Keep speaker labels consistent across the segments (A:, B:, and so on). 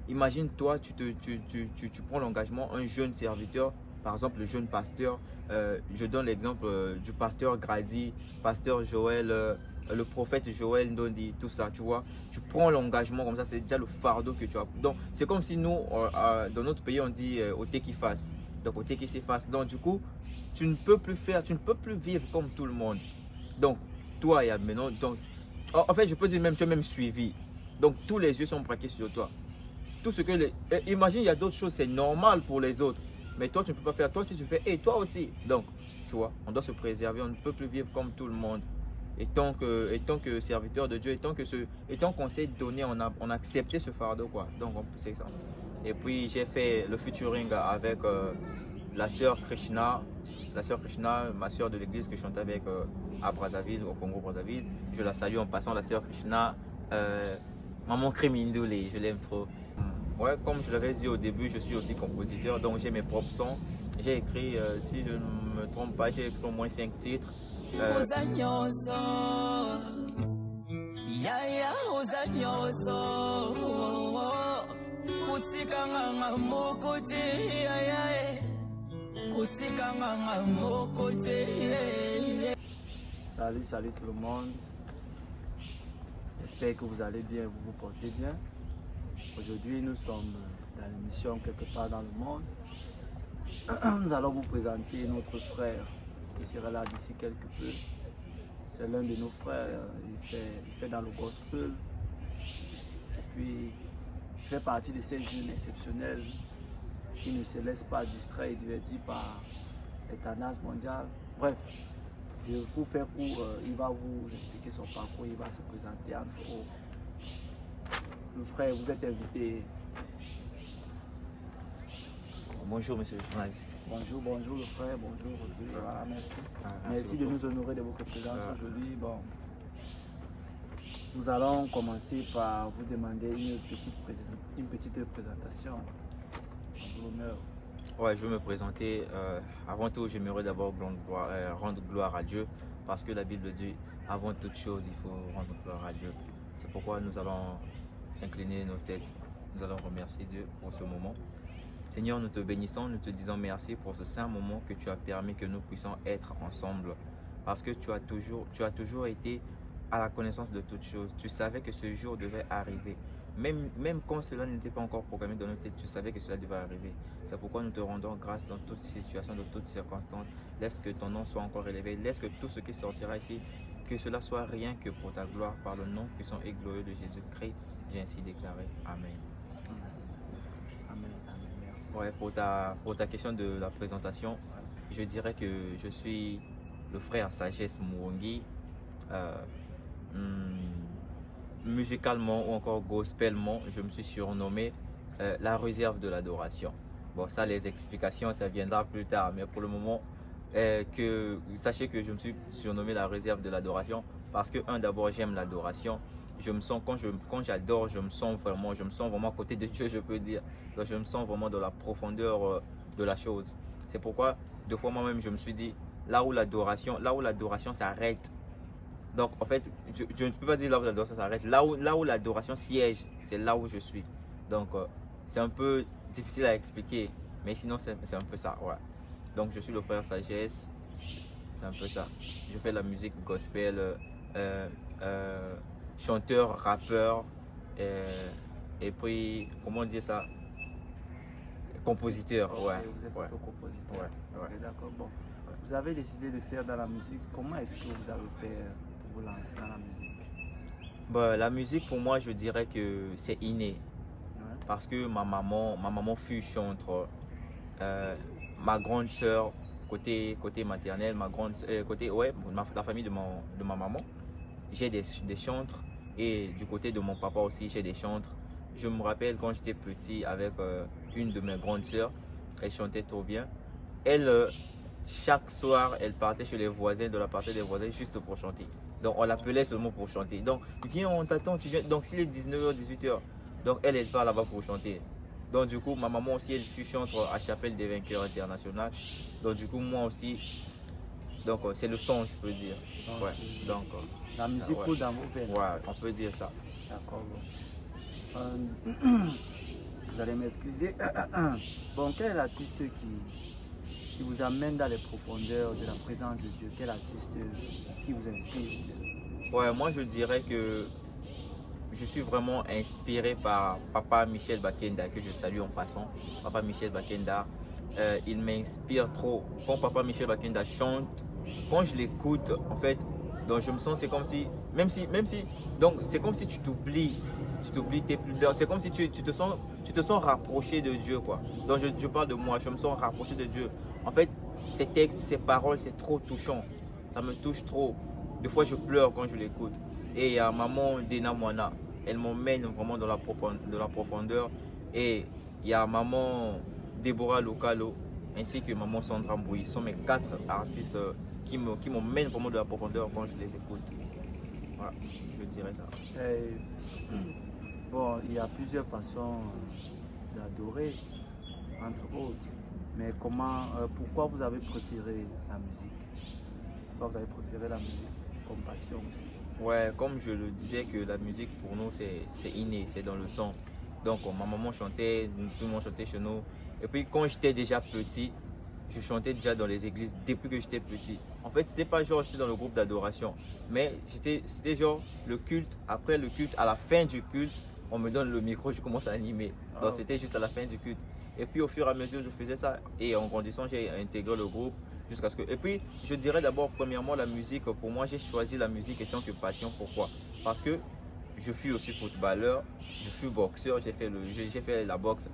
A: imagine toi, tu prends l'engagement, un jeune serviteur, par exemple le jeune pasteur, je donne l'exemple du pasteur Grady, pasteur Joël, le prophète Joël Ndondi, tout ça, tu vois. Tu prends l'engagement comme ça, c'est déjà le fardeau que tu as. Donc, c'est comme si nous, dans notre pays, on dit au qui fasse. Donc, au qui s'y fasse. Donc, du coup, tu ne peux plus faire, tu ne peux plus vivre comme tout le monde. Donc, toi, il y a maintenant, donc, en fait, je peux dire même, tu es même suivi. Donc, tous les yeux sont braqués sur toi. Tout ce que imagine, il y a d'autres choses, c'est normal pour les autres. Mais toi, tu ne peux pas faire. Toi, si tu fais, et toi aussi. Donc, tu vois, on doit se préserver. On ne peut plus vivre comme tout le monde. Et tant que serviteur de Dieu, et tant qu'on s'est donné, on a accepté ce fardeau, quoi. Donc, c'est ça. Et puis, j'ai fait le featuring avec la sœur Krishna, ma sœur de l'église que je chantais avec à Brazzaville, au Congo Brazzaville. Je la salue en passant, la sœur Krishna. Maman Crémindoulé, je l'aime trop. Ouais, comme je l'avais dit au début, je suis aussi compositeur, donc j'ai mes propres sons. J'ai écrit, si je ne me trompe pas, j'ai écrit au moins 5 titres.
B: Salut tout le monde. J'espère que vous allez bien, vous vous portez bien. Aujourd'hui, nous sommes dans l'émission Quelque part dans le monde. Nous allons vous présenter notre frère qui sera là d'ici quelque peu. C'est l'un de nos frères, il fait dans le gospel. Et puis, il fait partie de ces jeunes exceptionnels qui ne se laissent pas distraire et divertir par les tendances mondiales. Bref, pour faire court, il va vous expliquer son parcours, il va se présenter entre autres. Le frère, vous êtes invité.
A: Bonjour monsieur le journaliste.
B: Bonjour le frère, bonjour. Voilà, merci. Merci de nous honorer de votre présence aujourd'hui. Bon, nous allons commencer par vous demander une petite présentation. L'honneur.
A: Ouais, je veux me présenter. Avant tout, j'aimerais d'abord rendre gloire à Dieu, parce que la Bible dit, avant toute chose, il faut rendre gloire à Dieu. C'est pourquoi nous allons incliner nos têtes. Nous allons remercier Dieu pour ce moment. Seigneur, nous te bénissons, nous te disons merci pour ce saint moment que tu as permis que nous puissions être ensemble. Parce que tu as toujours été à la connaissance de toutes choses. Tu savais que ce jour devait arriver. Même quand cela n'était pas encore programmé dans notre tête, tu savais que cela devait arriver. C'est pourquoi nous te rendons grâce dans toutes situations, dans toutes circonstances. Laisse que ton nom soit encore élevé. Laisse que tout ce qui sortira ici, que cela soit rien que pour ta gloire, par le nom puissant et glorieux de Jésus-Christ. J'ai ainsi déclaré. Amen. Ouais, pour ta question de la présentation, je dirais que je suis le frère Sagesse Mourongi. Musicalement ou encore gospellement, je me suis surnommé la réserve de l'adoration. Bon, ça, les explications, ça viendra plus tard, mais pour le moment, sachez que je me suis surnommé la réserve de l'adoration parce que, d'abord, j'aime l'adoration. Je me sens, quand j'adore, je me sens vraiment à côté de Dieu, je peux dire. Donc, je me sens vraiment dans la profondeur de la chose. C'est pourquoi, deux fois moi-même, je me suis dit, là où l'adoration s'arrête. Donc, en fait, je ne peux pas dire là où l'adoration s'arrête. Là où l'adoration siège, c'est là où je suis. Donc, c'est un peu difficile à expliquer, mais sinon, c'est un peu ça. Ouais. Donc, je suis le frère Sagesse. C'est un peu ça. Je fais la musique gospel. Chanteur, rappeur, et puis, comment dire ça, compositeur.
B: Okay,
A: ouais.
B: Vous êtes compositeur.
A: Ouais.
B: Okay, d'accord. Bon. Vous avez décidé de faire dans la musique. Comment est-ce que vous avez fait pour vous lancer dans la musique?
A: Bah, la musique, pour moi, je dirais que c'est inné.
B: Ouais.
A: Parce que ma maman fut chanteur. Ma grande soeur, côté maternel, la famille de ma maman, j'ai des chantres, et du côté de mon papa aussi, j'ai des chantres. Je me rappelle quand j'étais petit avec une de mes grandes sœurs, elle chantait trop bien. Elle, chaque soir, elle partait chez les voisins, de la partie des voisins, juste pour chanter. Donc, on l'appelait seulement pour chanter. Donc, viens, on t'attend, tu viens. Donc, s'il est 19h, 18h, donc elle part là-bas pour chanter. Donc, du coup, ma maman aussi, elle fut chanteur à Chapelle des Vainqueurs International. Donc, du coup, moi aussi, donc c'est le son, je peux dire.
B: Donc,
A: ouais. Donc,
B: la musique coule dans vos veines.
A: Ouais, on peut dire ça.
B: D'accord. Vous allez m'excuser. Bon, quel est l'artiste qui vous amène dans les profondeurs de la présence de Dieu? Quel artiste qui vous inspire?
A: Ouais, moi je dirais que je suis vraiment inspiré par Papa Michel Bakenda, que je salue en passant. Papa Michel Bakenda, il m'inspire trop. Quand Papa Michel Bakenda chante, quand je l'écoute, en fait, donc je me sens, c'est comme si, donc c'est comme si tu t'oublies tes plus peurs. C'est comme si tu te sens rapproché de Dieu, quoi. Donc je parle de moi, je me sens rapproché de Dieu. En fait, ces textes, ces paroles, c'est trop touchant. Ça me touche trop. Des fois, je pleure quand je l'écoute. Et il y a maman Dena Moana, elle m'emmène vraiment dans la profondeur. Et il y a maman Déborah Lokalo ainsi que maman Sandra Mbouy. Ce sont mes 4 artistes qui m'emmènent vraiment dans la profondeur quand je les écoute. Voilà, je dirais ça.
B: Bon, il y a plusieurs façons d'adorer, entre autres. Mais pourquoi vous avez préféré la musique? Pourquoi vous avez préféré la musique comme passion aussi?
A: Ouais, comme je le disais, que la musique pour nous c'est inné, c'est dans le sang. Donc ma maman chantait, tout le monde chantait chez nous. Et puis quand j'étais déjà petit, je chantais déjà dans les églises depuis que j'étais petit. En fait, c'était pas genre j'étais dans le groupe d'adoration, mais c'était genre le culte. Après le culte, à la fin du culte, on me donne le micro, je commence à animer. Donc c'était juste à la fin du culte. Et puis au fur et à mesure, je faisais ça. Et en grandissant, j'ai intégré le groupe jusqu'à ce que... Et puis, je dirais d'abord, premièrement, la musique. Pour moi, j'ai choisi la musique étant que passion. Pourquoi? Parce que je suis aussi footballeur, je suis boxeur, j'ai fait la boxe.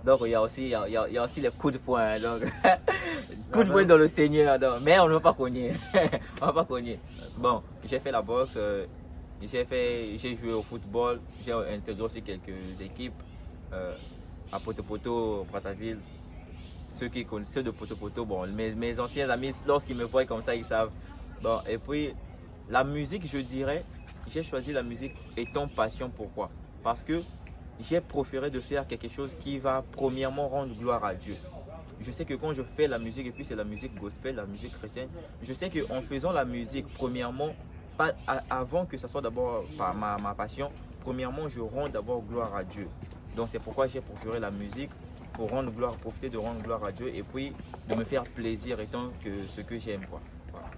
A: Donc il y a aussi les coups de poing. Donc, coups de poing dans le Seigneur. Donc, mais on ne va pas cogner. On ne va pas cogner. Bon, j'ai fait la boxe, j'ai joué au football, j'ai intégré aussi quelques équipes à Poto, Brazzaville. Ceux qui connaissent, ceux de Poto, bon, mes anciens amis, lorsqu'ils me voient comme ça, ils savent. Bon, et puis, la musique, je dirais, j'ai choisi la musique étant passion. Pourquoi? Parce que j'ai préféré de faire quelque chose qui va premièrement rendre gloire à Dieu. Je sais que quand je fais la musique, et puis c'est la musique gospel, la musique chrétienne, je sais qu'en faisant la musique, premièrement, avant que ce soit d'abord ma passion, premièrement, je rends d'abord gloire à Dieu. Donc c'est pourquoi j'ai procuré la musique, pour rendre gloire, profiter de rendre gloire à Dieu et puis de me faire plaisir étant que ce que j'aime, quoi. Voilà.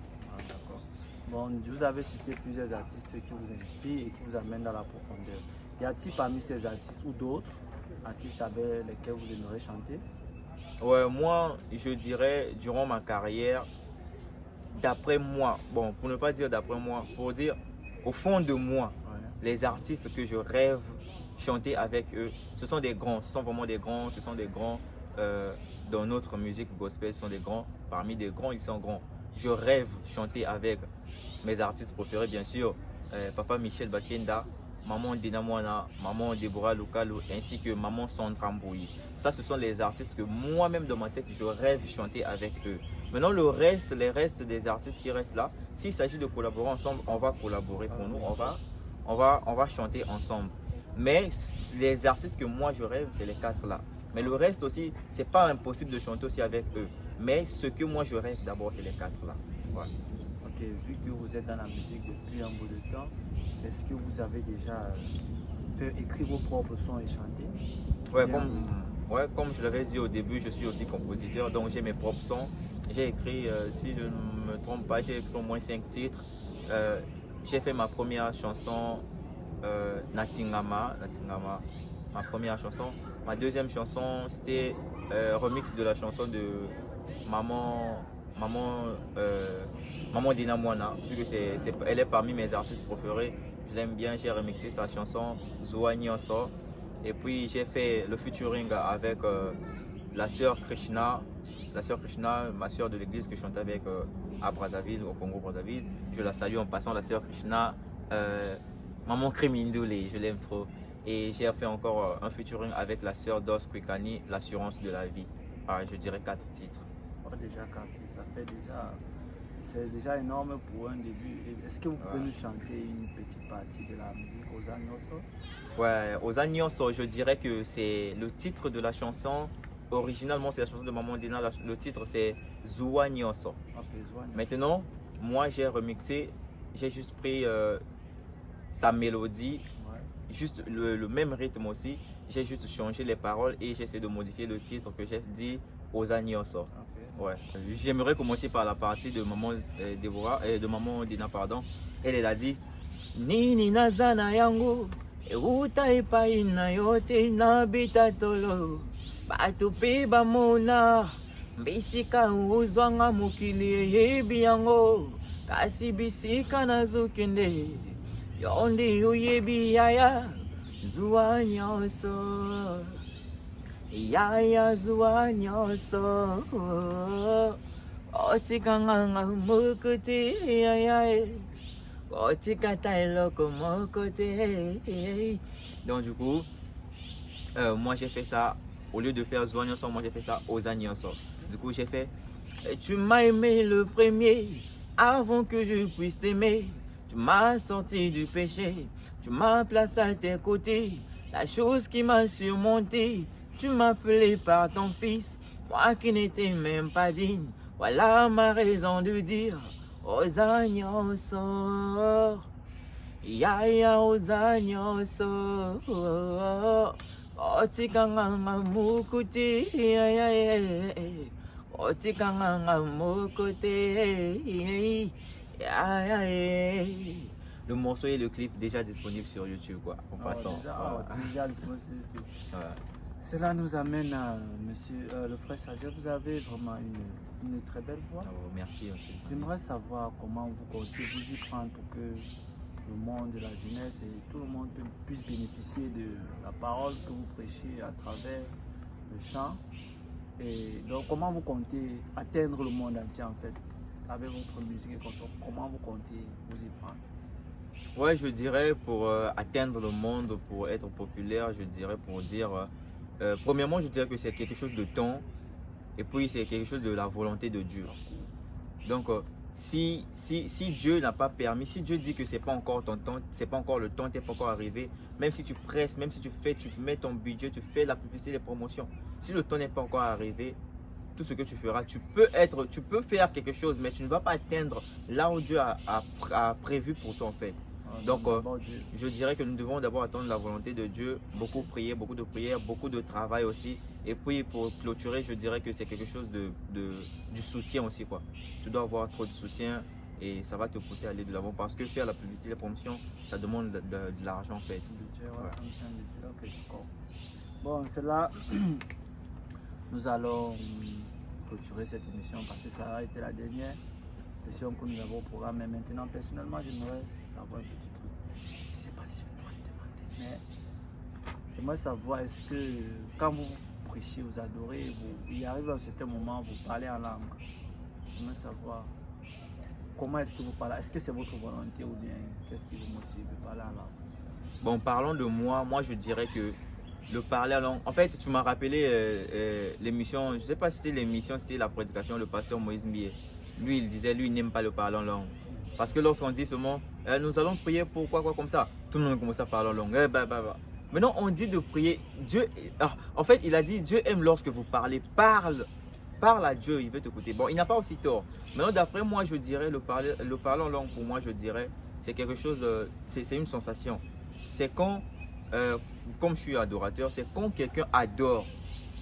B: D'accord. Bon, vous avez cité plusieurs artistes qui vous inspirent et qui vous amènent dans la profondeur. Y a-t-il parmi ces artistes ou d'autres artistes avec lesquels vous aimeriez chanter?
A: Ouais, moi, je dirais, durant ma carrière, d'après moi, bon, pour ne pas dire d'après moi, pour dire au fond de moi, les artistes que je rêve chanter avec eux, ce sont des grands, ce sont vraiment des grands, ce sont des grands dans notre musique gospel, ce sont des grands, parmi des grands, ils sont grands. Je rêve chanter avec mes artistes préférés, bien sûr, Papa Michel Bakenda, maman Dena Moana, maman Déborah Lokalo, ainsi que maman Sandra Mbouy. Ça, ce sont les artistes que moi-même dans ma tête, je rêve chanter avec eux. Maintenant, les restes des artistes qui restent là, s'il s'agit de collaborer ensemble, on va collaborer pour nous, on va chanter ensemble. Mais les artistes que moi je rêve, c'est les 4 là. Mais le reste aussi, c'est pas impossible de chanter aussi avec eux. Mais ce que moi je rêve d'abord, c'est les 4 là. Voilà.
B: Ok, vu que vous êtes dans la musique depuis un bout de temps, est-ce que vous avez déjà fait écrire vos propres sons et chanter?
A: Comme je l'avais dit au début, je suis aussi compositeur, donc j'ai mes propres sons. J'ai écrit, si je ne me trompe pas, j'ai écrit au moins 5 titres. J'ai fait ma première chanson, Natingama, ma première chanson. Ma deuxième chanson, c'était remix de la chanson de maman Dena Moana, vu que elle est parmi mes artistes préférés. Je l'aime bien, j'ai remixé sa chanson Zoa Nyonso. Et puis j'ai fait le featuring avec la sœur Krishna, ma sœur de l'église que je chantais avec à Brazzaville, au Congo Brazzaville. Je la salue en passant, la sœur Krishna. Maman Krimindoulé, je l'aime trop. Et j'ai fait encore un featuring avec la sœur Dos Kwikani, l'assurance de la vie. Je dirais 4 titres.
B: Oh, déjà 4 titres, ça fait déjà... C'est déjà énorme pour un début. Est-ce que vous pouvez nous chanter une petite partie de la musique aux Agnoso?
A: Ouais, aux Agnoso, je dirais que c'est le titre de la chanson. Originalement, c'est la chanson de Maman Dena. Le titre, c'est Zoua Nyonso.
B: Okay,
A: maintenant, moi, j'ai remixé. J'ai juste pris sa mélodie juste le même rythme aussi. J'ai juste changé les paroles et j'essaie de modifier le titre que j'ai dit aux Agnoso. Ouais. J'aimerais commencer par la partie de maman Déborah, de maman Dina, pardon. Elle a dit Nini nazana yangu euta epai na yote na bitatolo batu pe bamona bisika uzwanga mokili yebi yango kasi bisika nazokende yonde oyebi yaya zuwa nyonso yaya zuwa nyonso otikanga mokote yaya donc du coup moi j'ai fait ça au lieu de faire zuwa nyonso, moi j'ai fait ça aux nyonso. Du coup j'ai fait tu m'as aimé le premier avant que je puisse t'aimer. Tu m'as sorti du péché, tu m'as placé à tes côtés. La chose qui m'a surmonté, tu m'as appelé par ton fils, moi qui n'étais même pas digne. Voilà ma raison de dire aux agnoso, yaya aux agnoso, otikanga mukuti, yaya, otikanga mukuti. Le morceau et le clip déjà disponible sur YouTube, quoi, en passant.
B: Déjà disponible sur YouTube. Cela nous amène à monsieur le frère Sadio. Vous avez vraiment une très belle voix.
A: Merci.
B: J'aimerais savoir comment vous comptez vous y prendre pour que le monde de la jeunesse et tout le monde puisse bénéficier de la parole que vous prêchez à travers le chant. Et donc comment vous comptez atteindre le monde entier en fait avec votre musique et comment vous comptez vous y prendre?
A: Ouais, je dirais pour atteindre le monde, pour être populaire, je dirais pour dire, premièrement, je dirais que c'est quelque chose de temps et puis c'est quelque chose de la volonté de Dieu. Donc, si Dieu n'a pas permis, si Dieu dit que c'est pas encore ton temps, c'est pas encore le temps, t'es pas encore arrivé, même si tu presses, même si tu mets ton budget, tu fais la publicité, les promotions, si le temps n'est pas encore arrivé, tout ce que tu feras, tu peux faire quelque chose, mais tu ne vas pas atteindre là où Dieu a prévu pour toi en fait. Donc, je dirais que nous devons d'abord attendre la volonté de Dieu, beaucoup prier, beaucoup de prières, beaucoup de travail aussi. Et puis, pour clôturer, je dirais que c'est quelque chose du soutien aussi, quoi. Tu dois avoir trop de soutien et ça va te pousser à aller de l'avant parce que faire la publicité, la promotion, ça demande de l'argent en fait.
B: Okay, bon, c'est là, nous allons clôturer cette émission parce que ça a été la dernière question que nous avons au programme. Mais maintenant, personnellement, j'aimerais savoir un petit truc. Je ne sais pas si je dois le demander, mais j'aimerais savoir, est-ce que quand vous prêchez, vous adorez, il arrive à un certain moment, vous parlez en langue. J'aimerais savoir comment est-ce que vous parlez. Est-ce que c'est votre volonté ou bien qu'est-ce qui vous motive de parler en langue?
A: Bon, parlons de moi je dirais que le parler en langue. En fait, tu m'as rappelé l'émission, je ne sais pas si c'était l'émission, c'était la prédication, le pasteur Moïse Mbié. Lui, il disait, lui, il n'aime pas le parler en langue. Parce que lorsqu'on dit seulement, nous allons prier pour quoi comme ça, tout le monde commence à parler en langue. Maintenant, on dit de prier. Dieu, en fait, il a dit, Dieu aime lorsque vous parlez. Parle à Dieu, il veut t'écouter. Bon, il n'a pas aussi tort. Maintenant, d'après moi, je dirais, le parler en langue, pour moi, je dirais, c'est quelque chose, c'est une sensation. C'est quand, comme je suis adorateur, c'est quand quelqu'un adore,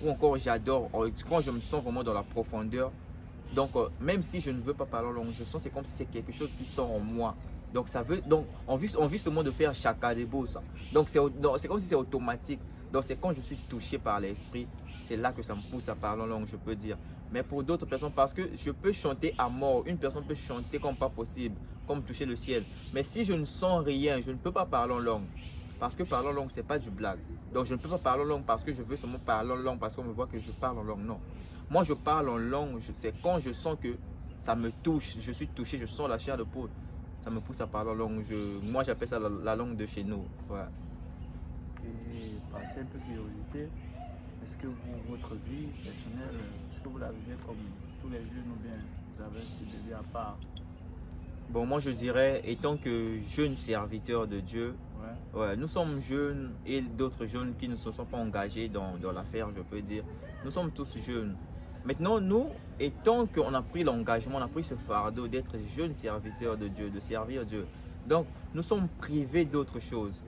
A: ou encore j'adore, quand je me sens vraiment dans la profondeur. Donc, même si je ne veux pas parler en langue, je sens c'est comme si c'est quelque chose qui sort en moi. Donc, on vit seulement de faire chaka des beaux, ça. Donc, c'est comme si c'est automatique. Donc, c'est quand je suis touché par l'esprit, c'est là que ça me pousse à parler en langue, je peux dire. Mais pour d'autres personnes, parce que je peux chanter à mort. Une personne peut chanter comme pas possible, comme toucher le ciel. Mais si je ne sens rien, je ne peux pas parler en langue. Parce que parler en langue, c'est pas du blague. Donc, je ne peux pas parler en langue parce que je veux seulement parler en langue, parce qu'on me voit que je parle en langue. Non. Moi, je parle en langue, c'est quand je sens que ça me touche, je suis touché, je sens la chair de poule. Ça me pousse à parler en langue. Moi, j'appelle ça la langue de chez nous. Ouais.
B: Et par simple curiosité, est-ce que votre vie personnelle, est-ce que vous la vivez comme tous les jeunes ou bien vous avez ces vie à part?
A: Bon, moi, je dirais, étant que jeune serviteur de Dieu, ouais, nous sommes jeunes et d'autres jeunes qui ne se sont pas engagés dans l'affaire, je peux dire. Nous sommes tous jeunes. Maintenant, nous, étant qu'on a pris l'engagement, on a pris ce fardeau d'être jeunes serviteurs de Dieu, de servir Dieu. Donc, nous sommes privés d'autres choses.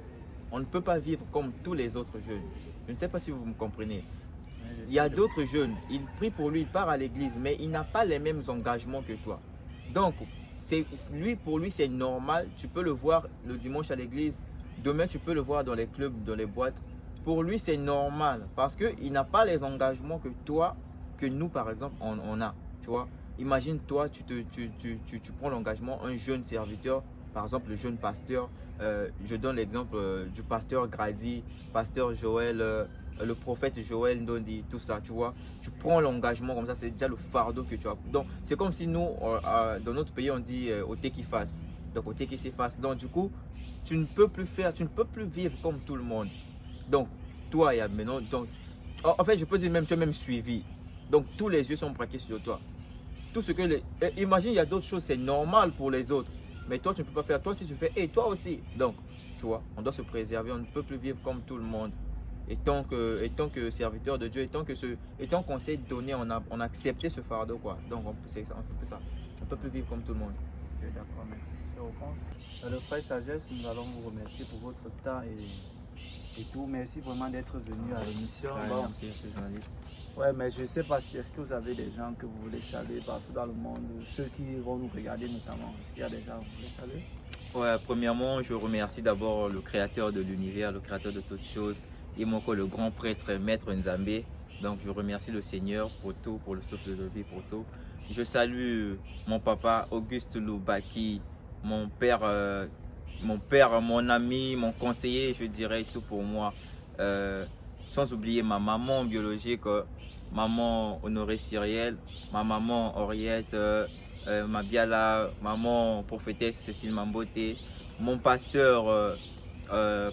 A: On ne peut pas vivre comme tous les autres jeunes. Je ne sais pas si vous me comprenez.
B: Ouais,
A: Il y a d'autres jeunes, ils prient pour lui, il part à l'église, mais il n'a pas les mêmes engagements que toi. Donc, pour lui, c'est normal. Tu peux le voir le dimanche à l'église. Demain, tu peux le voir dans les clubs, dans les boîtes. Pour lui, c'est normal parce qu'il n'a pas les engagements que toi, que nous, par exemple, on a. Tu vois, imagine, toi, tu prends l'engagement, un jeune serviteur, par exemple, le jeune pasteur. Je donne l'exemple du pasteur Grady, pasteur Joël, le prophète Joël Ndondi, tout ça, tu vois. Tu prends l'engagement comme ça, c'est déjà le fardeau que tu as. Donc, c'est comme si nous, dans notre pays, on dit au qui fasse. Donc, au qui s'y fasse. Donc, du coup, tu ne peux plus vivre comme tout le monde. Donc, toi, il y a maintenant, donc, en fait, je peux dire même, tu es même suivi. Donc, tous les yeux sont braqués sur toi. Tout ce que imagine, il y a d'autres choses, c'est normal pour les autres. Mais toi, tu ne peux pas faire. Toi, si tu fais, et toi aussi. Donc, tu vois, on doit se préserver. On ne peut plus vivre comme tout le monde. Et tant que serviteur de Dieu, et tant qu'on s'est donné, on a accepté ce fardeau, quoi. Donc, c'est ça, on peut plus vivre comme tout le monde.
B: Ok, d'accord, merci pour ces réponses. Le frère Sagesse, nous allons vous remercier pour votre temps et tout. Merci vraiment d'être venu à l'émission.
A: Ouais,
B: Bon,
A: merci, monsieur le journaliste.
B: ouais, mais je ne sais pas si est-ce que vous avez des gens que vous voulez saluer partout dans le monde, ceux qui vont nous regarder notamment. Est-ce qu'il y a des gens que vous voulez saluer?
A: Ouais, premièrement, je remercie d'abord le créateur de l'univers, le créateur de toutes choses, et le grand prêtre, maître Nzambé. Donc, je remercie le Seigneur pour tout, pour le souffle de vie, pour tout. Je salue mon papa Auguste Loubaki, mon père, mon ami, mon conseiller, je dirais tout pour moi. Sans oublier ma maman biologique, maman Honoré Cyrielle, ma maman Henriette, ma Biala, maman prophétesse Cécile Mamboté, mon pasteur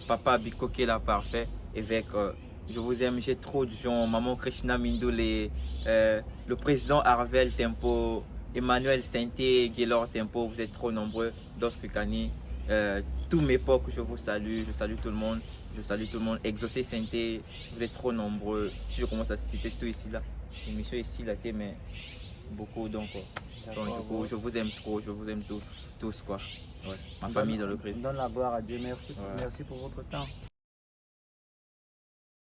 A: papa Bikoke la parfait, évêque. Je vous aime, j'ai trop de gens, maman Krishna Mindole, le président Arvel Tempo, Emmanuel Sainté, Gaylor Tempo, vous êtes trop nombreux, Doskukani, tous mes potes, je vous salue, je salue tout le monde. Je salue tout le monde. Exaucé Sainté, vous êtes trop nombreux. Si je commence à citer tout ici là, l'émission ici là, mais beaucoup donc. Du coup, je vous aime trop, je vous aime tous quoi. Ouais. Ma famille dans le Christ.
B: Donne la gloire à Dieu. Merci,
A: Ouais.
B: merci pour votre temps.